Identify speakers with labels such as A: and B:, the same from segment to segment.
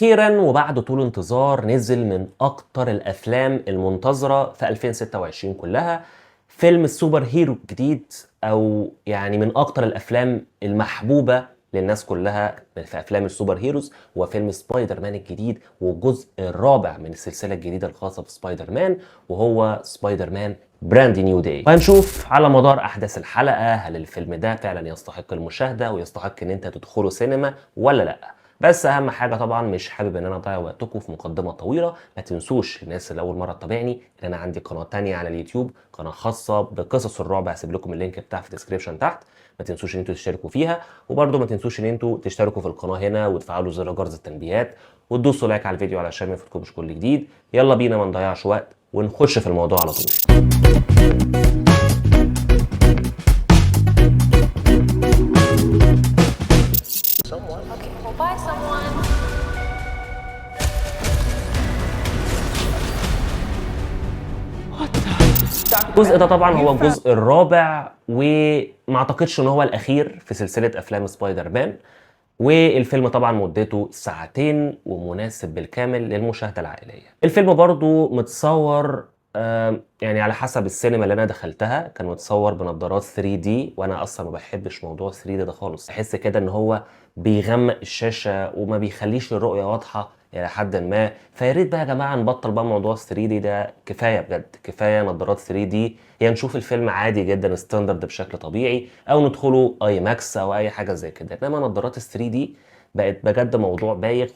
A: واخيرا وبعد طول انتظار نزل من اكتر الافلام المنتظره في 2026 كلها، فيلم السوبر هيرو الجديد، او يعني من اكتر الافلام المحبوبه للناس كلها في افلام السوبر هيروز. هو فيلم سبايدر مان الجديد والجزء الرابع من السلسله الجديده الخاصه بسبايدر مان، وهو سبايدر مان براند نيو داي. وهنشوف على مدار احداث الحلقه هل الفيلم ده فعلا يستحق المشاهده ويستحق ان انت تدخله سينما ولا لا. بس اهم حاجه طبعا مش حابب ان انا اضيع وقتكم في مقدمه طويله. ما تنسوش الناس اللي اول مره تتابعني ان انا عندي قناه تانية على اليوتيوب، قناه خاصه بقصص الرعب، هسيب لكم اللينك بتاعها في الديسكربشن تحت. ما تنسوش ان انتوا تشتركوا فيها، وبرده ما تنسوش ان انتوا تشتركوا في القناه هنا وتفعلوا زر جرس التنبيهات وتدوسوا لايك على الفيديو علشان ما يفوتكمش كل جديد. يلا بينا ما نضيعش وقت ونخش في الموضوع على طول. الجزء ده طبعا هو الجزء الرابع، وما اعتقدش ان هو الاخير في سلسله افلام سبايدر مان. والفيلم طبعا مدته ساعتين ومناسب بالكامل للمشاهده العائليه. الفيلم برضو متصور يعني على حسب السينما اللي انا دخلتها كان متصور بنظارات 3D، وانا اصلا ما بحبش موضوع 3D ده خالص. بحس كده ان هو بيغمق الشاشه وما بيخليش الرؤيه واضحه الى حد ما. فيا ريت بقى يا جماعه نبطل بقى موضوع 3D ده، كفايه بجد، كفايه نظارات 3D. يعني نشوف الفيلم عادي جدا ستاندرد بشكل طبيعي، او ندخله اي ماكس او اي حاجه زي كده. انما نظارات 3D بقت بجد موضوع بايخ،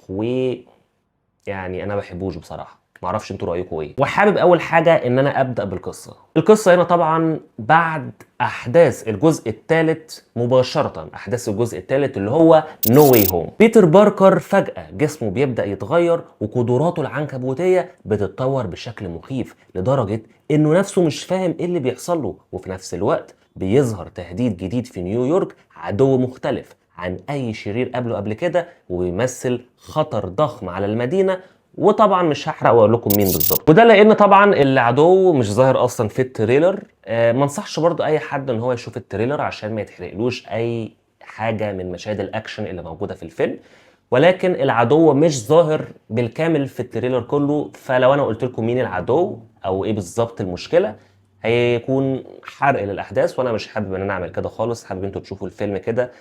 A: يعني انا ما بحبوش بصراحه. معرفش انتوا رايكم ايه. وحابب اول حاجه ان انا ابدا بالقصه. القصه هنا طبعا بعد احداث الجزء الثالث مباشره، احداث الجزء الثالث اللي هو نو واي هوم. بيتر باركر فجاه جسمه بيبدا يتغير وقدراته العنكبوتيه بتتطور بشكل مخيف لدرجه انه نفسه مش فاهم ايه اللي بيحصل له. وفي نفس الوقت بيظهر تهديد جديد في نيويورك، عدو مختلف عن اي شرير قبله قبل كده، وبيمثل خطر ضخم على المدينه. وطبعا مش هحرق واقول لكم مين بالظبط، وده لان طبعا العدو مش ظاهر اصلا في التريلر. ما انصحش برضو اي حد ان هو يشوف التريلر عشان ما يتحرقلوش اي حاجه من مشاهد الاكشن اللي موجوده في الفيلم. ولكن العدو مش ظاهر بالكامل في التريلر كله، فلو انا قلت لكم مين العدو او ايه بالظبط المشكله هيكون حرق للاحداث، وانا مش حابب ان انا اعمل كده خالص. حابب انتوا تشوفوا الفيلم كده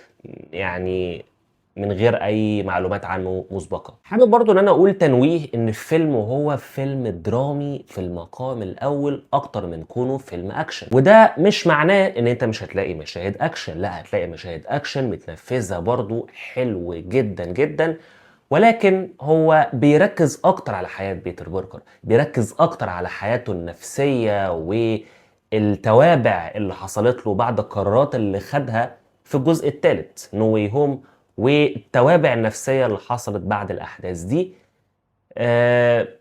A: يعني من غير اي معلومات عنه مسبقه. حابب برضو ان انا اقول تنويه ان الفيلم هو فيلم درامي في المقام الاول اكتر من كونه فيلم اكشن. وده مش معناه ان انت مش هتلاقي مشاهد اكشن، لا هتلاقي مشاهد اكشن متنفذه برضو حلو جدا جدا. ولكن هو بيركز اكتر على حياه بيتر باركر، بيركز اكتر على حياته النفسيه والتوابع اللي حصلت له بعد القرارات اللي خدها في الجزء الثالث نو واي هوم، والتوابع النفسية اللي حصلت بعد الأحداث دي.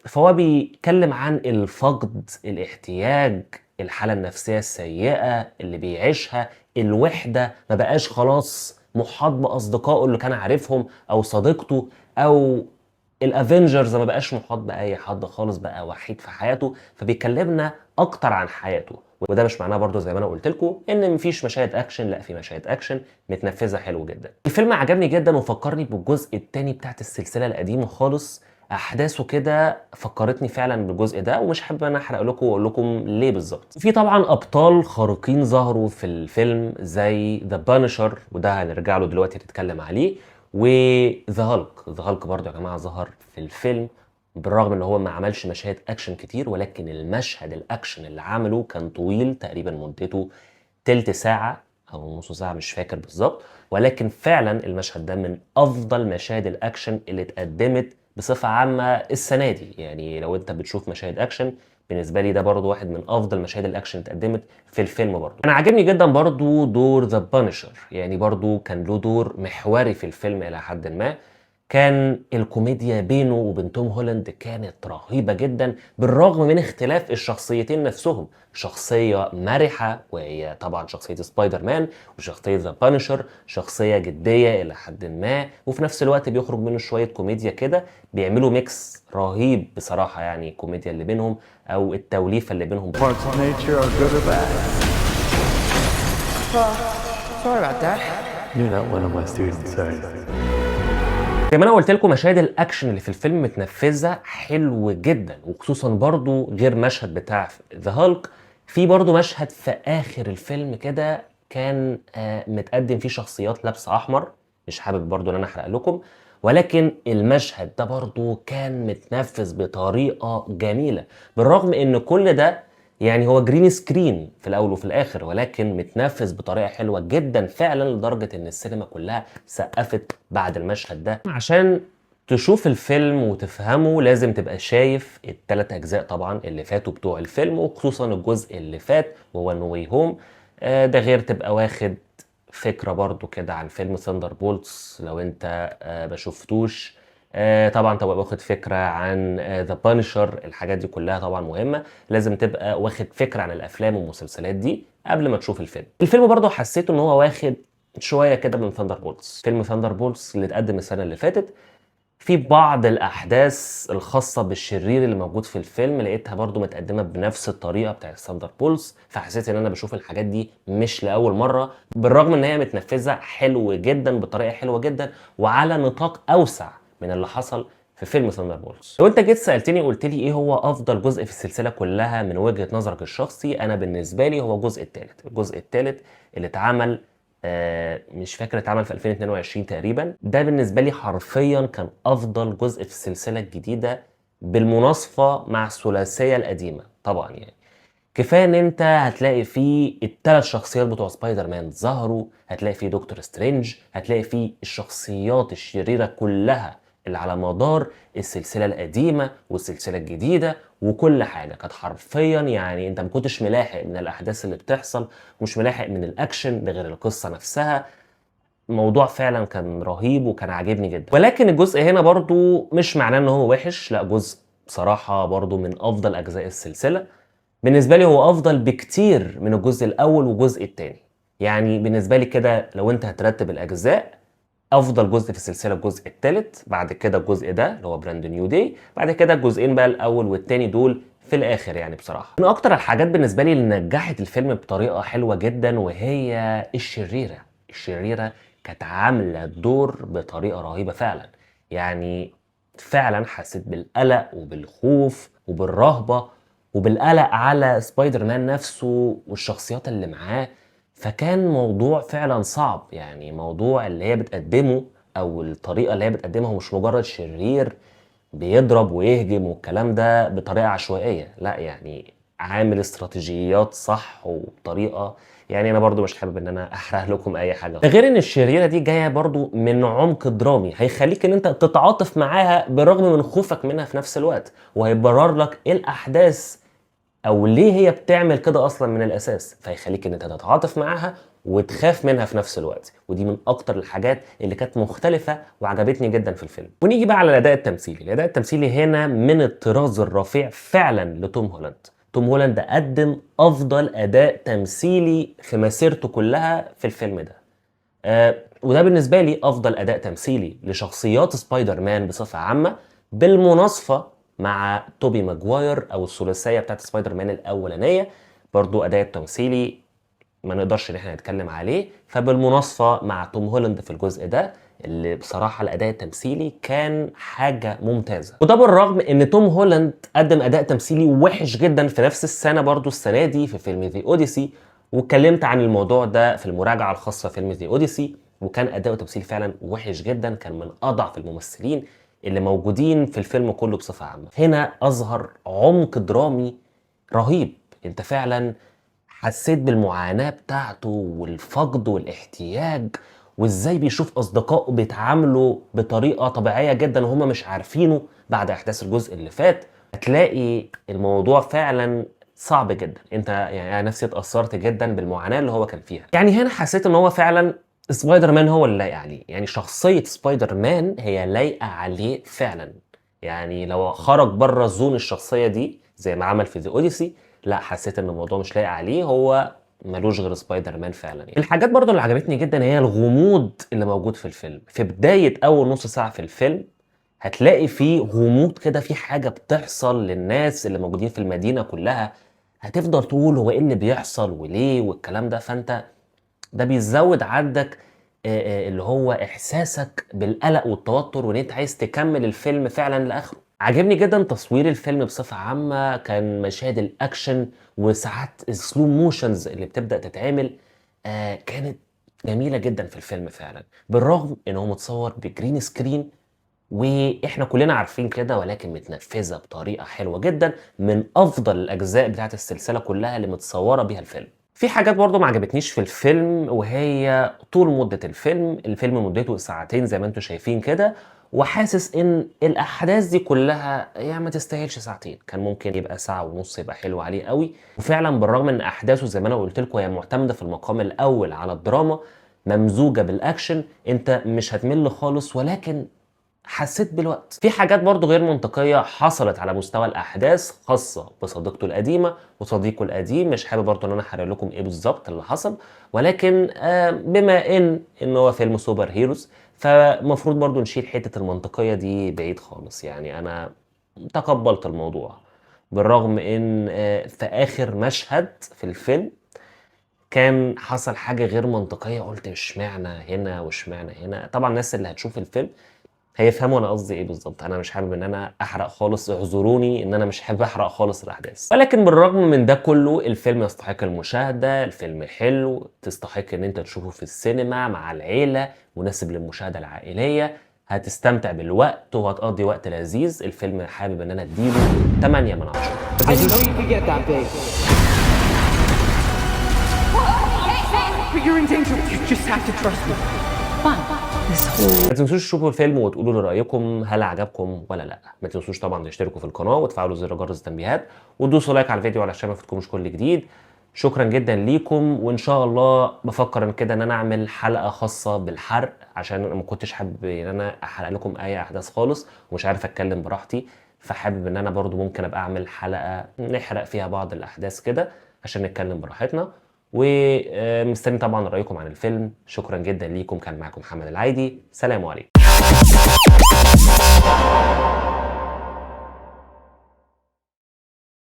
A: فهو بيتكلم عن الفقد، الاحتياج، الحالة النفسية السيئة اللي بيعيشها، الوحدة، ما بقاش خلاص محاط بأصدقائه اللي كان عارفهم أو صديقته، أو الافنجرز ما بقاش محاط بأي حد خالص، بقى وحيد في حياته. فبيكلمنا أكتر عن حياته. وده مش معناه برضو زي ما انا قلت لكم ان مفيش مشاهد اكشن، لا في مشاهد اكشن متنفذه حلو جدا. الفيلم عجبني جدا وفكرني بالجزء الثاني بتاعت السلسله القديمه خالص. احداثه كده فكرتني فعلا بالجزء ده، ومش حابب انا احرق لكم واقول لكم ليه بالظبط. في طبعا ابطال خارقين ظهروا في الفيلم زي ذا بانشر، وده هنرجع له دلوقتي نتكلم عليه. وذا هالك، ذا هالك برضه يا جماعه ظهر في الفيلم، بالرغم ان هو ما عملش مشاهد اكشن كتير، ولكن المشهد الاكشن اللي عمله كان طويل، تقريبا مدته تلت ساعة او نص ساعة مش فاكر بالظبط. ولكن فعلا المشهد ده من افضل مشاهد الاكشن اللي اتقدمت بصفة عامة السنة دي. يعني لو انت بتشوف مشاهد اكشن، بالنسبة لي ده برضو واحد من افضل مشاهد الاكشن اللي اتقدمت في الفيلم. برضو انا عاجبني جدا برضو دور ذا بانشر، يعني برضو كان له دور محوري في الفيلم الى حد ما. كان الكوميديا بينه وبين توم هولاند كانت رهيبة جدا، بالرغم من اختلاف الشخصيتين نفسهم. شخصية مرحة وهي طبعا شخصية سبايدر مان، وشخصية ذا بانشر شخصية جدية إلى حد ما، وفي نفس الوقت بيخرج منه شوية كوميديا كده. بيعملوا ميكس رهيب بصراحة، يعني الكوميديا اللي بينهم أو التوليفة اللي بينهم.
B: Sorry about that. You're not one of my students, sorry.
A: زي ما انا قلت لكم مشاهد الاكشن اللي في الفيلم متنفذه حلو جدا، وخصوصا برضو غير مشهد بتاع ذا هالك، في برضو مشهد في اخر الفيلم كده كان متقدم فيه شخصيات لابسه احمر. مش حابب برضو ان انا احرق لكم، ولكن المشهد ده برضو كان متنفذ بطريقه جميله، بالرغم ان كل ده يعني هو جرين سكرين في الاول وفي الاخر، ولكن متنفذ بطريقه حلوه جدا فعلا، لدرجه ان السينما كلها سقفت بعد المشهد ده. عشان تشوف الفيلم وتفهمه لازم تبقى شايف الثلاث اجزاء طبعا اللي فاتوا بتوع الفيلم، وخصوصا الجزء اللي فات وهو نو واي هوم. ده غير تبقى واخد فكره برضو كده عن فيلم ثاندر بولتس لو انت ما شفتوش. طبعا تبقى واخد فكره عن ذا بانشر. الحاجات دي كلها طبعا مهمه، لازم تبقى واخد فكره عن الافلام والمسلسلات دي قبل ما تشوف الفيلم. الفيلم برضه حسيت ان هو واخد شويه كده من ثاندر بولتس. فيلم ثاندر بولتس اللي اتقدم السنه اللي فاتت، في بعض الاحداث الخاصه بالشرير اللي موجود في الفيلم لقيتها برضو متقدمه بنفس الطريقه بتاعت ثاندر بولز، فحسيت ان انا بشوف الحاجات دي مش لاول مره، بالرغم ان هي متنفذه حلو جدا بطريقه حلوه جدا وعلى نطاق اوسع من اللي حصل في فيلم ثاندر بولز. لو انت جيت سالتني قلت لي ايه هو افضل جزء في السلسله كلها من وجهه نظرك الشخصي، انا بالنسبه لي هو الجزء الثالث. الجزء الثالث اللي اتعمل مش فاكر اتعمل في 2022 تقريبا، ده بالنسبه لي حرفيا كان افضل جزء في السلسله الجديده بالمناصفه مع الثلاثيه القديمه طبعا. يعني كفايه ان انت هتلاقي فيه الثلاث شخصيات بتوع سبايدر مان ظهروا، هتلاقي فيه دكتور سترينج، هتلاقي فيه الشخصيات الشريره كلها اللي على مدار السلسله القديمه والسلسله الجديده، وكل حاجه كانت حرفيا يعني انت ما كنتش ملاحق من الاحداث اللي بتحصل، مش ملاحق من الاكشن ده غير القصه نفسها. الموضوع فعلا كان رهيب وكان عاجبني جدا. ولكن الجزء هنا برضو مش معناه ان هو وحش، لا، جزء بصراحه برضو من افضل اجزاء السلسله. بالنسبه لي هو افضل بكتير من الجزء الاول والجزء الثاني. يعني بالنسبه لي كده لو انت هترتب الاجزاء، افضل جزء في السلسله الجزء الثالث، بعد كده الجزء ده اللي هو براند نيو داي، بعد كده الجزئين بقى الاول والثاني دول في الاخر. يعني بصراحه من اكتر الحاجات بالنسبه لي اللي نجحت الفيلم بطريقه حلوه جدا وهي الشريره كانت عامله الدور بطريقه رهيبه فعلا. يعني فعلا حسيت بالقلق وبالخوف وبالرهبه وبالقلق على سبايدر مان نفسه والشخصيات اللي معاه. فكان موضوع فعلا صعب، يعني موضوع اللي هي بتقدمه او الطريقه اللي هي بتقدمها مش مجرد شرير بيضرب ويهجم والكلام ده بطريقه عشوائيه، لا، يعني عامل استراتيجيات صح وبطريقه. يعني انا برضو مش حابب ان انا احرق لكم اي حاجه، ده غير ان الشريره دي جايه برضو من عمق درامي هيخليك ان انت تتعاطف معاها بالرغم من خوفك منها في نفس الوقت، وهيبرر لك ايه الاحداث او ليه هي بتعمل كده اصلا من الاساس، فيخليك ان انت تتعاطف معاها وتخاف منها في نفس الوقت. ودي من اكتر الحاجات اللي كانت مختلفه وعجبتني جدا في الفيلم. ونيجي بقى على الاداء التمثيلي. الاداء التمثيلي هنا من الطراز الرفيع فعلا لتوم هولاند. توم هولاند قدم افضل اداء تمثيلي في مسيرته كلها في الفيلم ده. وده بالنسبه لي افضل اداء تمثيلي لشخصيات سبايدر مان بصفه عامه، بالمناصفه مع توبي ماجواير او الثلاثيه بتاعت سبايدر مان الاولانيه. برضو اداء التمثيلي ما نقدرش ان احنا نتكلم عليه، فبالمناصفه مع توم هولاند في الجزء ده اللي بصراحه الاداء التمثيلي كان حاجه ممتازه. وده بالرغم ان توم هولاند قدم اداء تمثيلي وحش جدا في نفس السنه برضو السنه دي في فيلم ذا اوديسي، واتكلمت عن الموضوع ده في المراجعه الخاصه فيلم ذا اوديسي، وكان اداؤه تمثيلي فعلا وحش جدا، كان من اضعف الممثلين اللي موجودين في الفيلم كله بصفه عامه. هنا اظهر عمق درامي رهيب، انت فعلا حسيت بالمعاناة بتاعته والفقد والاحتياج، وازاي بيشوف اصدقائه بيتعاملوا بطريقة طبيعية جدا وهم مش عارفينه بعد احداث الجزء اللي فات. هتلاقي الموضوع فعلا صعب جدا. انت يعني انا نفسي اتأثرت جدا بالمعاناة اللي هو كان فيها. يعني هنا حسيت ان هو فعلا سبايدر مان هو اللي لايق عليه، يعني شخصية سبايدر مان هي لايقة عليه فعلا. يعني لو خرج بره زون الشخصية دي زي ما عمل في ذا اوديسي، لا، حسيت ان الموضوع مش لايق عليه، هو ملوش غير سبايدر مان فعلا. يعني الحاجات برضو اللي عجبتني جدا هي الغموض اللي موجود في الفيلم. في بداية اول نص ساعة في الفيلم هتلاقي فيه غموض كده، في حاجة بتحصل للناس اللي موجودين في المدينة كلها، هتفضل تقول هو ايه اللي بيحصل وليه والكلام ده، فانت ده بيزود عندك اللي هو احساسك بالقلق والتوتر وان انت عايز تكمل الفيلم فعلا لاخره. عجبني جدا تصوير الفيلم بصفه عامه، كان مشاهد الاكشن وساعات السلو موشنز اللي بتبدا تتعمل كانت جميله جدا في الفيلم فعلا، بالرغم ان هو متصور بجرين سكرين واحنا كلنا عارفين كده، ولكن متنفذه بطريقه حلوه جدا، من افضل الاجزاء بتاعت السلسله كلها اللي متصوره بيها الفيلم. في حاجات برضو ما عجبتنيش في الفيلم، وهي طول مده الفيلم مدته ساعتين زي ما انتم شايفين كده، وحاسس ان الاحداث دي كلها يعني ما تستاهلش ساعتين، كان ممكن يبقى ساعه ونص يبقى حلو عليه قوي. وفعلا بالرغم ان احداثه زي ما انا قلت لكم هي معتمده في المقام الاول على الدراما ممزوجه بالاكشن، انت مش هتمل خالص، ولكن حسيت بالوقت. في حاجات برضو غير منطقية حصلت على مستوى الأحداث، خاصة بصديقته القديمة وصديقه القديم. مش حابب برضو إن أنا أحرق لكم إيه بالظبط اللي حصل، ولكن بما إن هو فيلم سوبر هيروز، فمفروض برضو نشيل حتة المنطقية دي بعيد خالص. يعني أنا تقبلت الموضوع، بالرغم إن في آخر مشهد في الفيلم كان حصل حاجة غير منطقية، قلت اشمعنى هنا واشمعنى هنا. طبعا الناس اللي هتشوف الفيلم هيفهموا انا قصدي ايه بالظبط. انا مش حابب ان انا احرق خالص، اعذروني ان انا مش حابب احرق خالص الاحداث، ولكن بالرغم من ده كله الفيلم يستحق المشاهده. الفيلم حلو، تستحق ان انت تشوفه في السينما مع العيله، مناسب للمشاهده العائليه، هتستمتع بالوقت وهتقضي وقت لذيذ. الفيلم حابب ان انا اديله 8 من 10.
B: I didn't know you could get that big. But you're in danger. You just have to trust me.
A: ما تنسوش تشوفوا الفيلم وتقولوا لي رايكم، هل عجبكم ولا لا. ما تنسوش طبعا تشتركوا في القناه وتفعلوا زر جرس التنبيهات وتدوسوا لايك على الفيديو علشان ما يفوتكمش كل جديد. شكرا جدا ليكم، وان شاء الله بفكر كده ان انا اعمل حلقه خاصه بالحرق، عشان انا ما كنتش حابب ان انا احرق لكم اي احداث خالص ومش عارف اتكلم براحتي، فحابب ان انا برضو ممكن ابقى اعمل حلقه نحرق فيها بعض الاحداث كده عشان نتكلم براحتنا. ومستني طبعا رايكم عن الفيلم. شكرا جدا ليكم، كان معكم محمد العايدي، سلام عليكم.